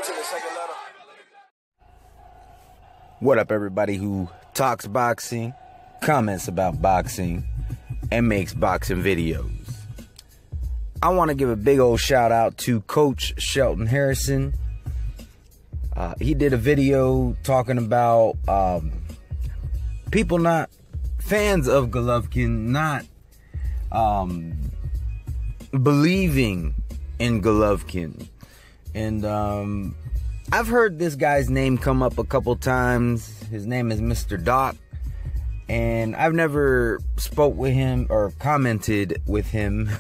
to the second letter. What up, everybody who talks boxing, comments about boxing, and makes boxing videos? I want to give a big old shout out to Coach Shelton Harrison. He did a video talking about people not fans of Golovkin not believing in Golovkin. And I've heard this guy's name come up a couple times. His name is Mr. Doc. And I've never spoke with him or commented with him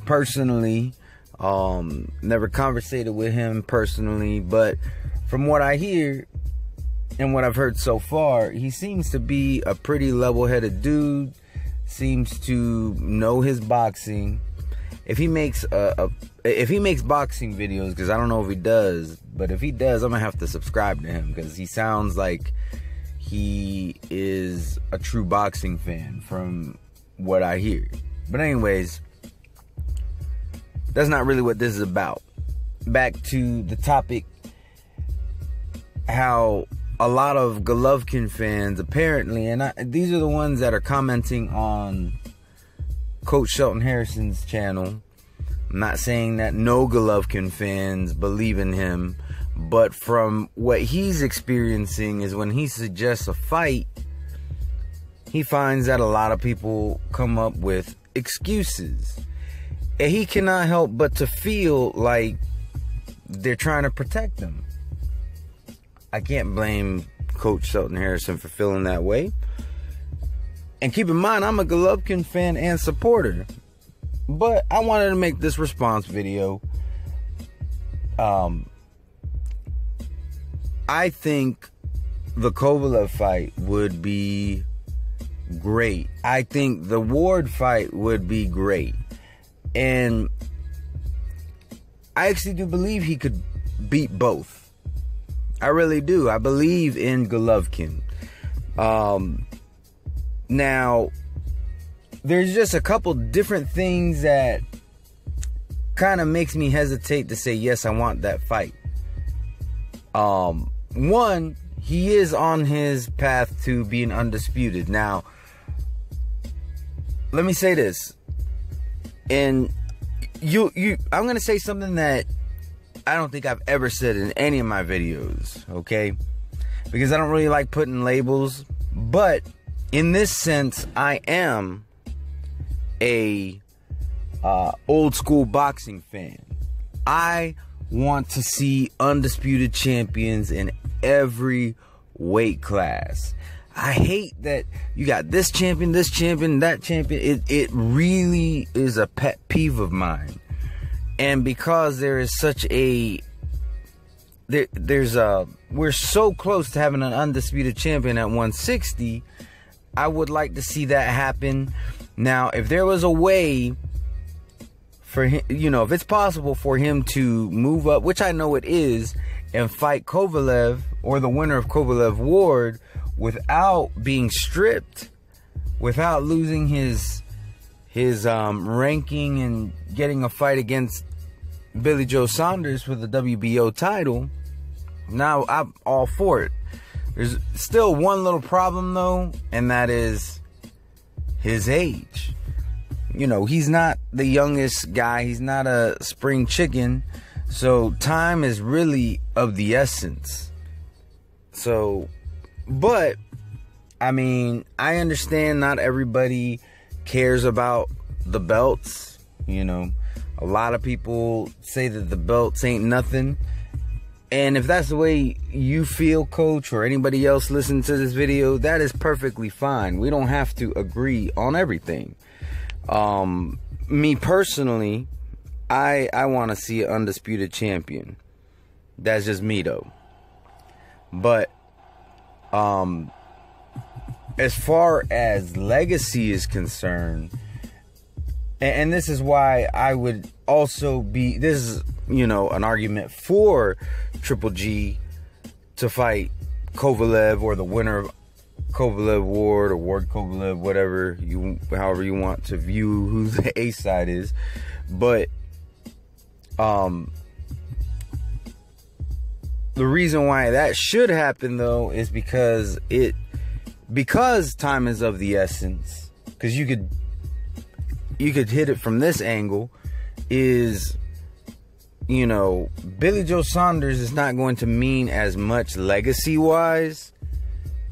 personally. Never conversated with him personally. But from what I hear and what I've heard so far, he seems to be a pretty level-headed dude. Seems to know his boxing. If he makes boxing videos, because I don't know if he does, but if he does, I'm gonna have to subscribe to him because he sounds like he is a true boxing fan from what I hear. But anyways, that's not really what this is about. Back to the topic, how a lot of Golovkin fans apparently, and these are the ones that are commenting on Coach Shelton Harrison's channel. I'm not saying that no Golovkin fans believe in him, but from what he's experiencing is when he suggests a fight, he finds that a lot of people come up with excuses. And he cannot help but to feel like they're trying to protect him. I can't blame Coach Shelton Harrison for feeling that way. And keep in mind, I'm a Golovkin fan and supporter. But I wanted to make this response video. I think the Kovalev fight would be great. I think the Ward fight would be great. And I actually do believe he could beat both. I really do. I believe in Golovkin. Now, there's just a couple different things that kind of makes me hesitate to say, yes, I want that fight. One, he is on his path to being undisputed. Now, let me say this. And I'm going to say something that I don't think I've ever said in any of my videos, okay? Because I don't really like putting labels. But in this sense, I am a old school boxing fan. I want to see undisputed champions in every weight class. I hate that you got this champion, that champion. It really is a pet peeve of mine. And because there is such a we're so close to having an undisputed champion at 160, I would like to see that happen. Now, if there was a way for him, you know, if it's possible for him to move up, which I know it is, and fight Kovalev or the winner of Kovalev Ward without being stripped, without losing his ranking and getting a fight against Billy Joe Saunders for the WBO title, now I'm all for it. There's still one little problem though, and that is his age. You know, he's not the youngest guy. He's not a spring chicken. So time is really of the essence. So, but, I mean, I understand not everybody cares about the belts. You know, a lot of people say that the belts ain't nothing. And if that's the way you feel, Coach, or anybody else listening to this video, that is perfectly fine. We don't have to agree on everything. Me personally, I want to see an undisputed champion. That's just me, though. But as far as legacy is concerned, and this is why I would also be, this is, you know, an argument for Triple G to fight Kovalev, or the winner of Kovalev Ward, or Ward Kovalev, whatever you, however you want to view who the A side is. But the reason why that should happen, though, is because time is of the essence. Because you could hit it from this angle, is, you know, Billy Joe Saunders is not going to mean as much legacy-wise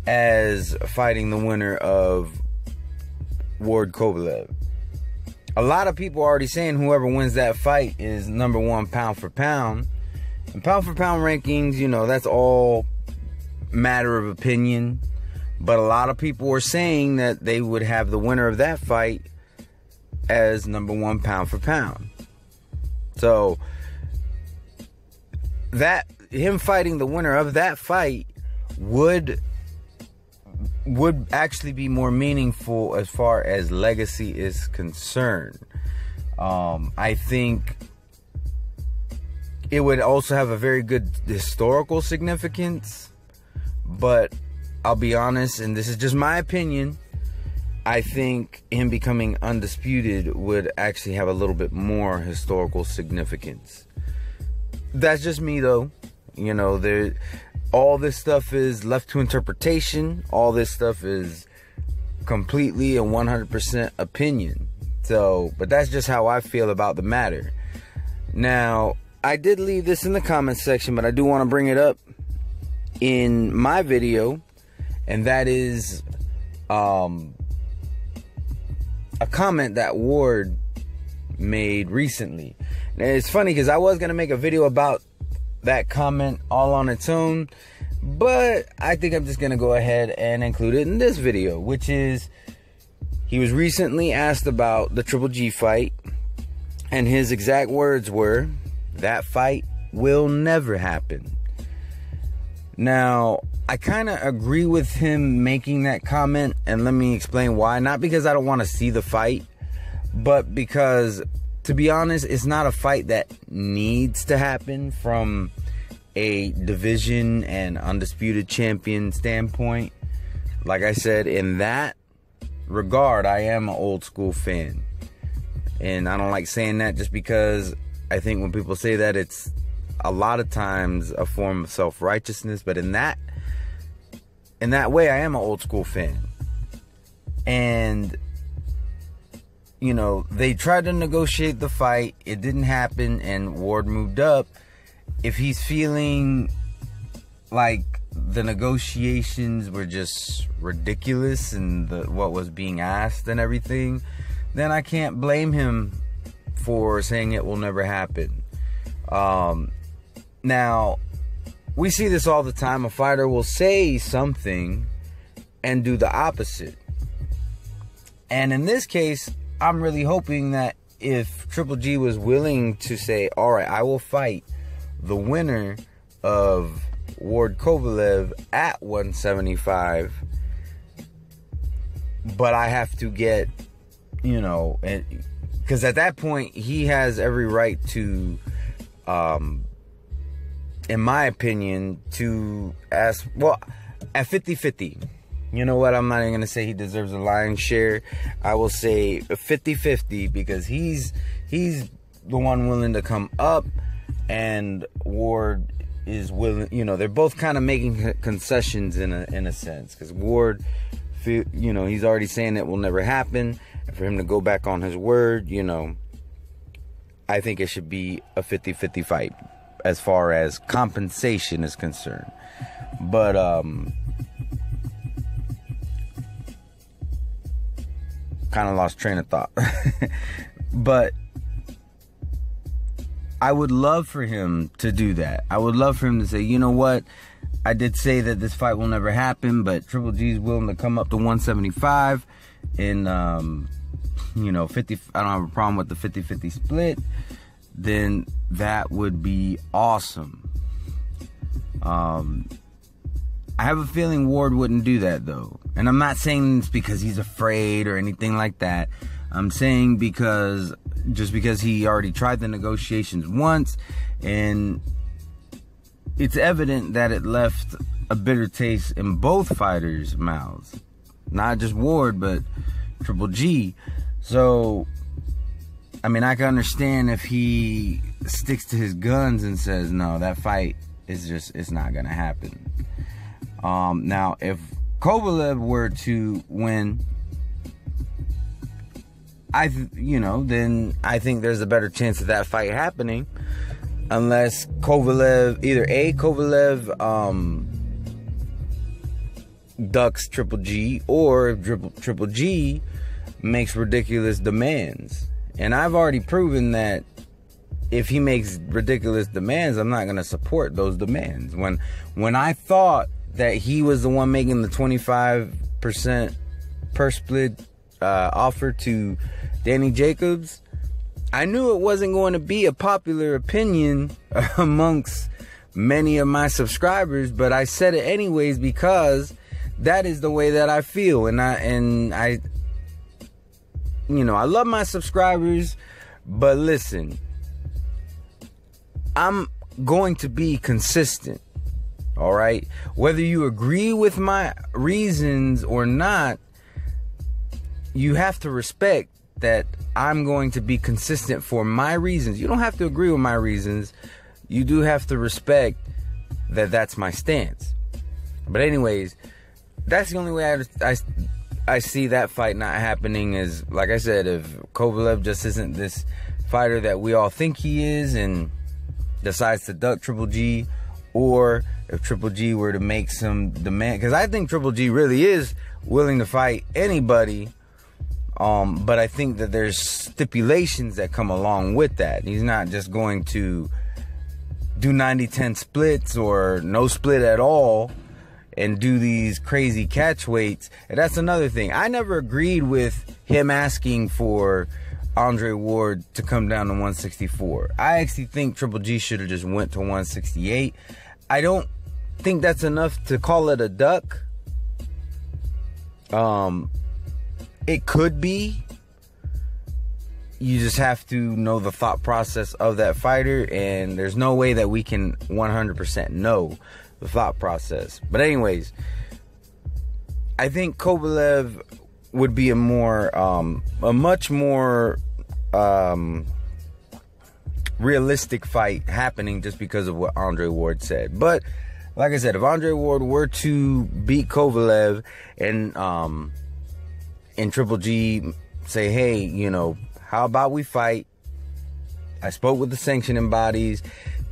as fighting the winner of Ward Kovalev. A lot of people are already saying whoever wins that fight is number one pound for pound. And pound for pound rankings, you know, that's all matter of opinion. But a lot of people were saying that they would have the winner of that fight as number one pound for pound. So that him fighting the winner of that fight would actually be more meaningful as far as legacy is concerned. I think it would also have a very good historical significance, but I'll be honest, and this is just my opinion, I think him becoming undisputed would actually have a little bit more historical significance. That's just me, though. You know, all this stuff is left to interpretation. All this stuff is completely and 100% opinion. So, but that's just how I feel about the matter. Now, I did leave this in the comments section, but I do want to bring it up in my video, and that is a comment that Ward made recently. And it's funny because I was going to make a video about that comment all on its own, but I think I'm just going to go ahead and include it in this video, which is, he was recently asked about the Triple G fight, and his exact words were, "That fight will never happen." Now, I kind of agree with him making that comment, and let me explain why. Not because I don't want to see the fight, but because, to be honest, it's not a fight that needs to happen from a division and undisputed champion standpoint. Like I said, in that regard, I am an old school fan. And I don't like saying that just because I think when people say that, it's a lot of times a form of self-righteousness. But in that way, I am an old school fan. And, you know, they tried to negotiate the fight. It didn't happen, and Ward moved up. If he's feeling like the negotiations were just ridiculous and what was being asked and everything, then I can't blame him for saying it will never happen. Now, we see this all the time. A fighter will say something and do the opposite. And in this case, I'm really hoping that if Triple G was willing to say, all right, I will fight the winner of Ward Kovalev at 175, but I have to get, you know, because at that point, he has every right to, in my opinion, to ask, well, at 50-50. You know what? I'm not even going to say he deserves a lion's share. I will say 50-50 because he's the one willing to come up, and Ward is willing. You know, they're both kind of making concessions in a sense, because Ward, you know, he's already saying it will never happen, and for him to go back on his word, you know, I think it should be a 50-50 fight as far as compensation is concerned. But kind of lost train of thought. But I would love for him to do that. I would love for him to say, you know what, I did say that this fight will never happen, but Triple G is willing to come up to 175 and you know, 50, I don't have a problem with the 50-50 split. Then that would be awesome. I have a feeling Ward wouldn't do that, though. And I'm not saying it's because he's afraid or anything like that. I'm saying just because he already tried the negotiations once, and it's evident that it left a bitter taste in both fighters' mouths. Not just Ward, but Triple G. So, I mean, I can understand if he sticks to his guns and says, no, that fight it's not gonna happen. Now, if Kovalev were to win, then I think there's a better chance of that fight happening, unless Kovalev ducks Triple G, or if Triple G makes ridiculous demands. And I've already proven that if he makes ridiculous demands, I'm not going to support those demands. When I thought that he was the one making the 25% purse split offer to Danny Jacobs, I knew it wasn't going to be a popular opinion amongst many of my subscribers, but I said it anyways because that is the way that I feel. And I love my subscribers, but listen, I'm going to be consistent, all right? Whether you agree with my reasons or not, you have to respect that I'm going to be consistent for my reasons. You don't have to agree with my reasons. You do have to respect that that's my stance. But anyways, that's the only way I see that fight not happening is, like I said, if Kovalev just isn't this fighter that we all think he is and decides to duck Triple G, or if Triple G were to make some demand, because I think Triple G really is willing to fight anybody, but I think that there's stipulations that come along with that. He's not just going to do 90-10 splits or no split at all and do these crazy catch weights. And that's another thing. I never agreed with him asking for Andre Ward to come down to 164. I actually think Triple G should have just went to 168. I don't think that's enough to call it a duck. It could be. You just have to know the thought process of that fighter, and there's no way that we can 100% know the thought process. But anyways, I think Kovalev would be a much more realistic fight happening, just because of what Andre Ward said. But like I said, if Andre Ward were to beat Kovalev and Triple G say, hey, how about we fight? I spoke with the sanctioning bodies.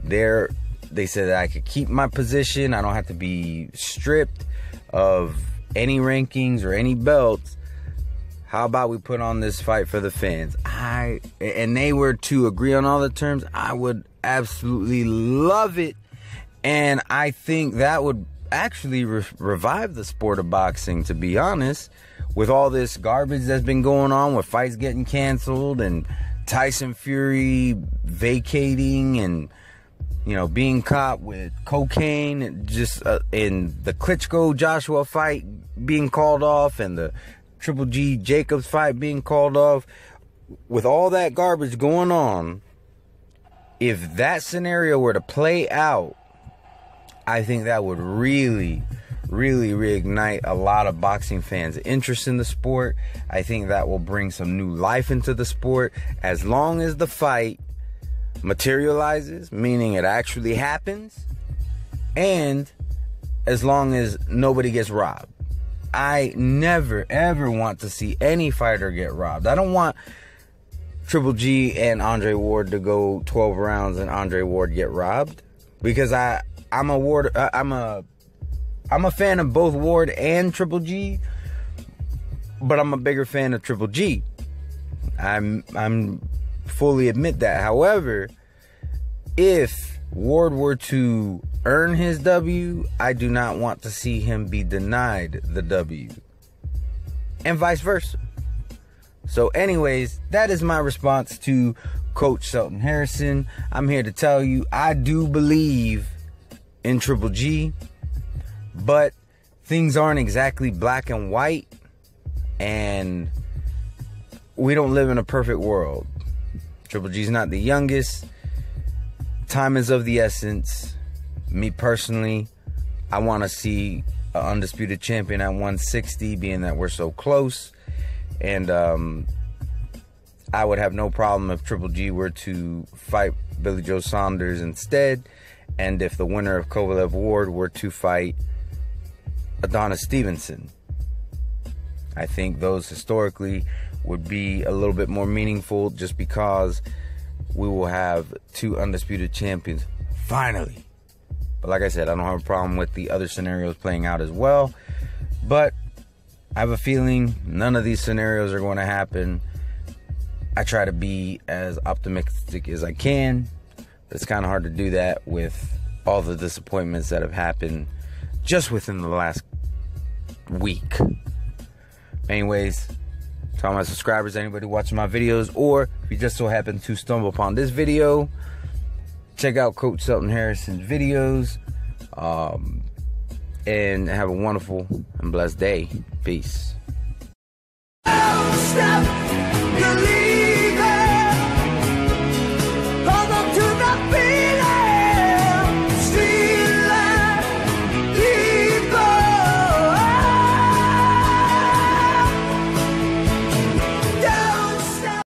They said that I could keep my position. I don't have to be stripped of any rankings or any belts. How about we put on this fight for the fans? And they were to agree on all the terms, I would absolutely love it. And I think that would actually revive the sport of boxing, to be honest, with all this garbage that's been going on, with fights getting canceled and Tyson Fury vacating and being caught with cocaine, and just in the Klitschko Joshua fight being called off, and the Triple G Jacobs fight being called off. With all that garbage going on, if that scenario were to play out, I think that would really, really reignite a lot of boxing fans' interest in the sport. I think that will bring some new life into the sport, as long as the fight materializes, meaning it actually happens, and as long as nobody gets robbed. I never ever want to see any fighter get robbed. I don't want Triple G and Andre Ward to go 12 rounds and Andre Ward get robbed, because I'm a fan of both Ward and Triple G, but I'm a bigger fan of Triple G. I'm fully admit that. However, if Ward were to earn his W, I do not want to see him be denied the W, and vice versa. So anyways, that is my response to Coach Shelton Harrison. I'm here to tell you, I do believe in Triple G, but things aren't exactly black and white, and we don't live in a perfect world. Triple G's not the youngest. Time is of the essence. Me personally, I want to see an undisputed champion at 160, being that we're so close. And I would have no problem if Triple G were to fight Billy Joe Saunders instead. and if the winner of Kovalev Ward were to fight Adonis Stevenson. I think those historically would be a little bit more meaningful, just because we will have 2 undisputed champions finally. But like I said, I don't have a problem with the other scenarios playing out as well. But I have a feeling none of these scenarios are going to happen. I try to be as optimistic as I can. It's kind of hard to do that with all the disappointments that have happened just within the last week. Anyways, to all my subscribers, anybody watching my videos, or if you just so happen to stumble upon this video, check out Coach Shelton Harrison's videos, and have a wonderful and blessed day. Peace.